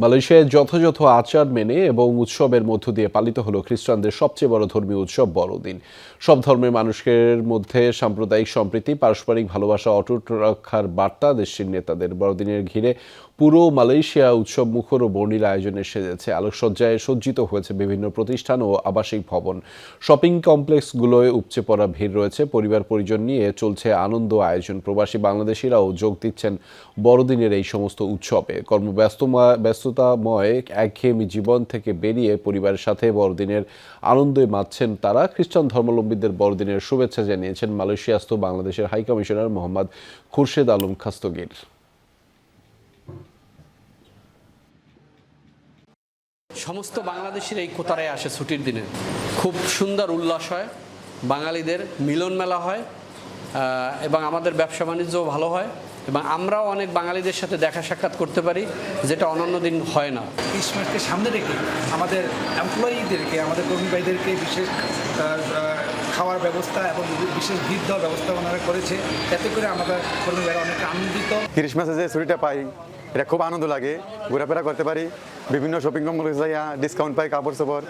মালয়েশিয়ায় যথাযথ আচার মেনে এবং উৎসবের মধ্য দিয়ে পালিত হলো খ্রিস্টানদের সবচেয়ে বড় ধর্মীয় উৎসব বড়দিন। সব ধর্মের মানুষের মধ্যে সাম্প্রদায়িক সম্প্রীতি, পারস্পরিক ভালোবাসা অটুট রাখার বার্তা দেশটির নেতাদের। বড়দিনের ঘিরে পুরো মালয়েশিয়া উৎসব মুখর ও বর্ণিল আয়োজনে সেজেছে। আলোকসজ্জায় সজ্জিত হয়েছে বিভিন্ন প্রতিষ্ঠান ও আবাসিক ভবন। শপিং কমপ্লেক্সগুলোয় উপচে পড়া ভিড় রয়েছে। পরিবার পরিজন নিয়ে চলছে আনন্দ আয়োজন। প্রবাসী বাংলাদেশিরাও যোগ দিচ্ছেন বড়দিনের এই সমস্ত উৎসবে। ব্যস্ততাময় একঘেয়েমি জীবন থেকে বেরিয়ে পরিবারের সাথে বড়দিনের আনন্দে মাতছেন তারা। খ্রিস্টান ধর্মাবলম্বীদের বড়দিনের শুভেচ্ছা জানিয়েছেন মালয়েশিয়াস্থ বাংলাদেশের হাই কমিশনার মোহাম্মদ খুরশেদ আলম খাস্তগির। সমস্ত বাংলাদেশিরা এই কোতারায় আসে ছুটির দিনে। খুব সুন্দর উল্লাস হয়, বাঙালিদের মিলন মেলা হয় এবং আমাদের ব্যবসা বাণিজ্যও ভালো হয় এবং আমরাও অনেক বাঙালিদের সাথে দেখা সাক্ষাৎ করতে পারি, যেটা অন্যান্য দিন হয় না। ক্রিসমাসকে সামনে রেখে আমাদের এমপ্লয়িদেরকে, আমাদের কর্মী ভাইদেরকে বিশেষ খাওয়ার ব্যবস্থা এবং বিশেষ ভিড় দেওয়ার ব্যবস্থা ওনারা করেছে। এতে করে আমাদের কর্মী ভাইরা অনেক আনন্দিত। ক্রিসমাসে যে ছুটিটা পাই এটা খুব আনন্দ লাগে, ঘোরাফেরা করতে পারি, বিভিন্ন শপিং কমপ্লেক্সে যাইয়া ডিসকাউন্ট পাই, কাপড় চোপড়